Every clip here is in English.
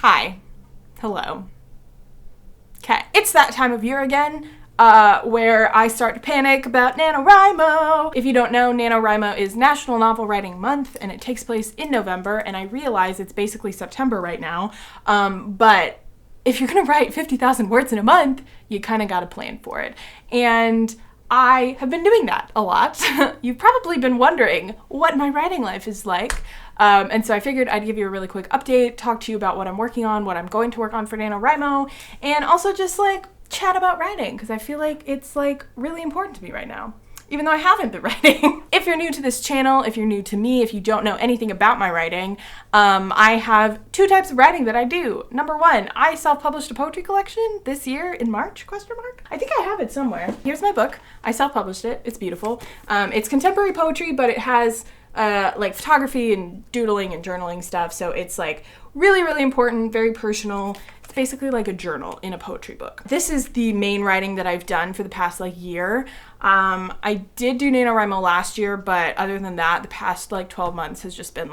Hi. Hello. Okay, it's that time of year again, where I start to panic about NaNoWriMo. If you don't know, NaNoWriMo is National Novel Writing Month, and it takes place in November, and I realize it's basically September right now, but if you're gonna write 50,000 words in a month, you kind of gotta plan for it. And I have been doing that a lot. You've probably been wondering what my writing life is like. And so I figured I'd give you a really quick update, talk to you about what I'm working on, what I'm going to work on for NaNoWriMo, and also just chat about writing, because I feel like it's really important to me right now, even though I haven't been writing. If you're new to this channel, if you're new to me, if you don't know anything about my writing, I have two types of writing that I do. Number one, I self-published a poetry collection this year in March, ? I think I have it somewhere. Here's my book. I self-published it. It's beautiful. It's contemporary poetry, but it has photography and doodling and journaling stuff. So it's really, really important, very personal. It's basically like a journal in a poetry book. This is the main writing that I've done for the past year. I did do NaNoWriMo last year, but other than that, the past 12 months has just been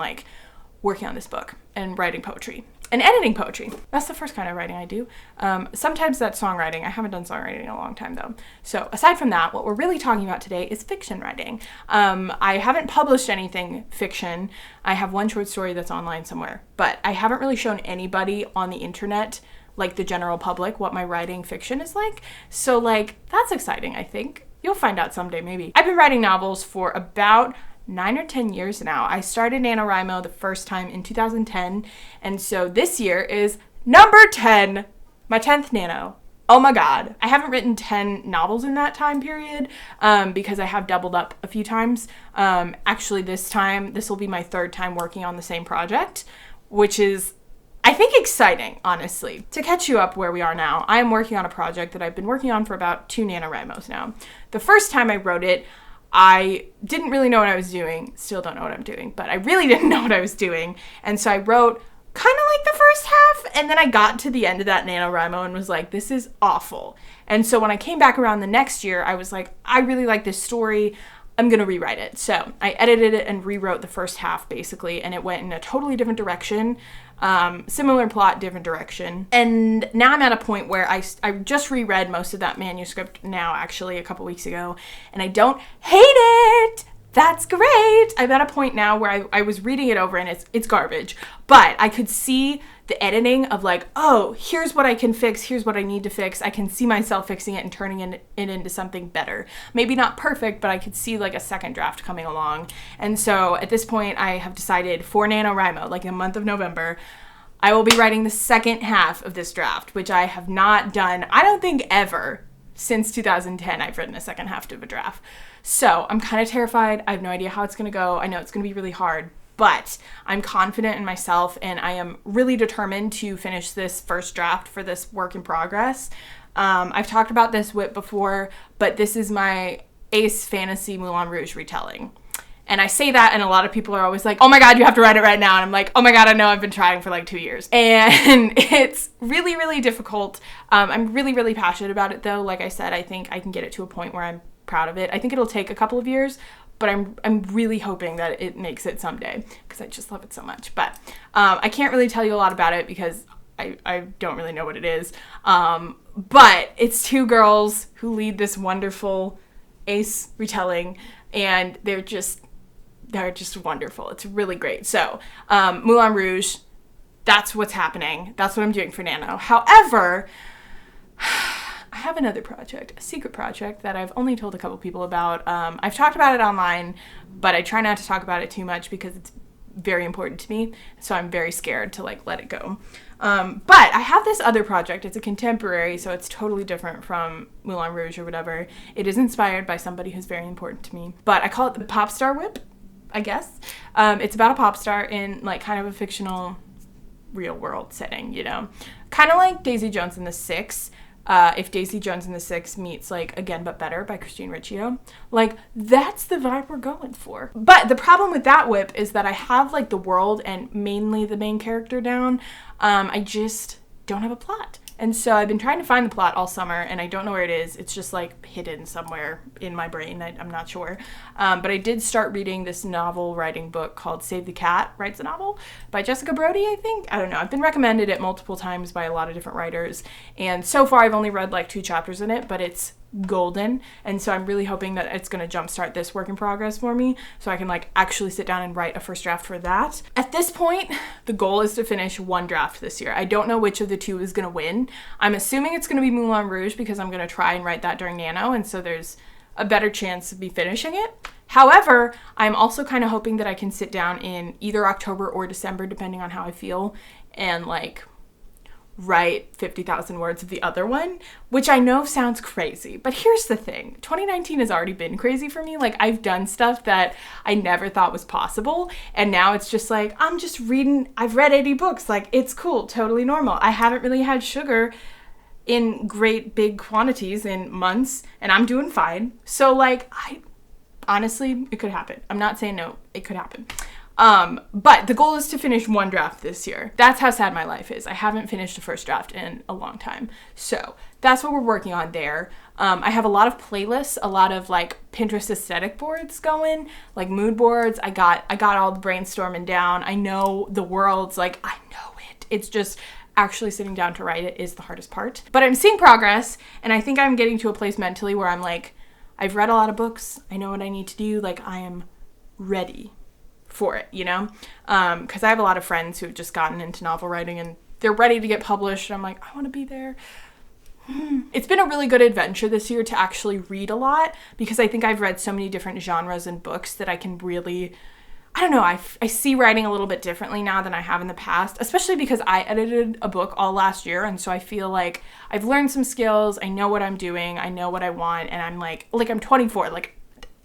working on this book and writing poetry and editing poetry. That's the first kind of writing I do. Sometimes that's songwriting. I haven't done songwriting in a long time though. So aside from that, what we're really talking about today is fiction writing. I haven't published anything fiction. I have one short story that's online somewhere, but I haven't really shown anybody on the internet, the general public, what my writing fiction is like. So that's exciting, I think. You'll find out someday, maybe. I've been writing novels for about 9 or 10 years now. I started NaNoWriMo the first time in 2010, and so this year is number 10, my 10th Nano. Oh my god. I haven't written 10 novels in that time period, because I have doubled up a few times. Actually, this will be my third time working on the same project, which is, I think, exciting, honestly. To catch you up where we are now, I am working on a project that I've been working on for about 2 NaNoWriMos now. The first time I wrote it, I didn't really know what I was doing. Still don't know what I'm doing, but I really didn't know what I was doing. And so I wrote kind of the first half, and then I got to the end of that NaNoWriMo and was like, this is awful. And so when I came back around the next year, I was like, I really like this story. I'm going to rewrite it. So I edited it and rewrote the first half, basically, and it went in a totally different direction. Similar plot, different direction. And now I'm at a point where I just reread most of that manuscript now, actually, a couple weeks ago, and I don't hate it. That's great. I'm at a point now where I was reading it over and it's garbage, but I could see the editing of oh, here's what I can fix, here's what I need to fix. I can see myself fixing it and turning it into something better. Maybe not perfect, but I could see a second draft coming along. And so at this point, I have decided for NaNoWriMo, in the month of November, I will be writing the second half of this draft, which I have not done, I don't think ever. Since 2010, I've written a second half of a draft. So I'm kind of terrified. I have no idea how it's going to go. I know it's going to be really hard, but I'm confident in myself, and I am really determined to finish this first draft for this work in progress. I've talked about this whip before, but this is my Ace Fantasy Moulin Rouge retelling. And I say that, and a lot of people are always like, oh my god, you have to write it right now. And I'm like, oh my god, I know, I've been trying for 2 years. And it's really, really difficult. I'm really, really passionate about it, though. Like I said, I think I can get it to a point where I'm proud of it. I think it'll take a couple of years, but I'm really hoping that it makes it someday, because I just love it so much. But I can't really tell you a lot about it, because I don't really know what it is. But it's 2 girls who lead this wonderful Ace retelling, and they're just wonderful. It's really great. So, Moulin Rouge, that's what's happening. That's what I'm doing for Nano. However, I have another project, a secret project that I've only told a couple people about. I've talked about it online, but I try not to talk about it too much because it's very important to me. So I'm very scared to let it go. But I have this other project. It's a contemporary, so it's totally different from Moulin Rouge or whatever. It is inspired by somebody who's very important to me. But I call it the Pop Star Whip, I guess. It's about a pop star in kind of a fictional real world setting, kind of like Daisy Jones and the Six. If Daisy Jones and the Six meets Again But Better by Christine Riccio, that's the vibe we're going for. But the problem with that whip is that I have the world and mainly the main character down. I just don't have a plot. And so I've been trying to find the plot all summer, and I don't know where it is. It's just like hidden somewhere in my brain. I'm not sure. But I did start reading this novel writing book called Save the Cat Writes a Novel by Jessica Brody, I think. I don't know. I've been recommended it multiple times by a lot of different writers. And so far I've only read like 2 chapters in it, but it's golden. And so I'm really hoping that it's going to jumpstart this work in progress for me so I can like actually sit down and write a first draft for that. At this point, the goal is to finish 1 draft this year. I don't know which of the 2 is going to win. I'm assuming it's going to be Moulin Rouge because I'm going to try and write that during Nano, and so there's a better chance of me finishing it. However, I'm also kind of hoping that I can sit down in either October or December, depending on how I feel, and like write 50,000 words of the other one, which I know sounds crazy, but here's the thing. 2019 has already been crazy for me. Like, I've done stuff that I never thought was possible, and now it's just like, I'm just reading, I've read 80 books, like, it's cool, totally normal. I haven't really had sugar in great big quantities in months, and I'm doing fine. So, like, honestly, it could happen. I'm not saying no, it could happen. But the goal is to finish 1 draft this year. That's how sad my life is. I haven't finished a first draft in a long time. So that's what we're working on there. I have a lot of playlists, a lot of like Pinterest aesthetic boards going, like mood boards. I got all the brainstorming down. I know the worlds, like I know it. It's just actually sitting down to write it is the hardest part. But I'm seeing progress, and I think I'm getting to a place mentally where I'm like, I've read a lot of books. I know what I need to do. Like, I am ready for it, you know? Because I have a lot of friends who've just gotten into novel writing and they're ready to get published. And I'm like, I want to be there. It's been a really good adventure this year to actually read a lot, because I think I've read so many different genres and books that I can really, I don't know, I see writing a little bit differently now than I have in the past, especially because I edited a book all last year. And so I feel like I've learned some skills. I know what I'm doing. I know what I want. And I'm like I'm 24. Like,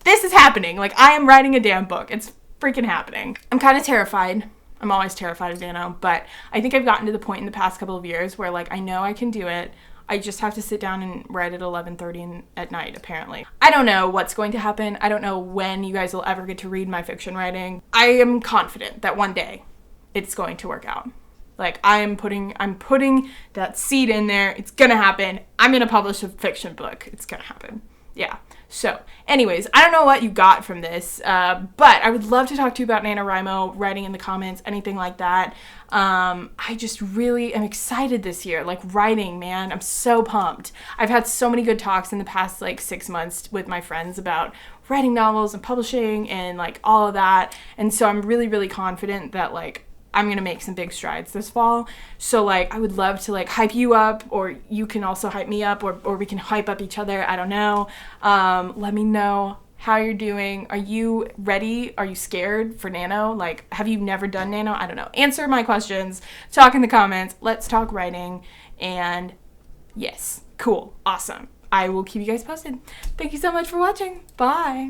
this is happening. Like, I am writing a damn book. It's freaking happening. I'm kind of terrified. I'm always terrified of Nano, but I think I've gotten to the point in the past couple of years where like I know I can do it. I just have to sit down and write at 11:30 at night, apparently. I don't know what's going to happen. I don't know when you guys will ever get to read my fiction writing. I am confident that one day it's going to work out. Like, I'm putting that seed in there. It's gonna happen. I'm gonna publish a fiction book. It's gonna happen. Yeah. So, anyways, I don't know what you got from this, but I would love to talk to you about NaNoWriMo, writing in the comments, anything like that. I just really am excited this year, like writing, man. I'm so pumped. I've had so many good talks in the past like 6 months with my friends about writing novels and publishing and like all of that. And so I'm really, really confident that like I'm going to make some big strides this fall. So like, I would love to like hype you up, or you can also hype me up, or we can hype up each other. I don't know. Let me know how you're doing. Are you ready? Are you scared for Nano? Like, have you never done Nano? I don't know. Answer my questions. Talk in the comments. Let's talk writing. And yes, cool. Awesome. I will keep you guys posted. Thank you so much for watching. Bye.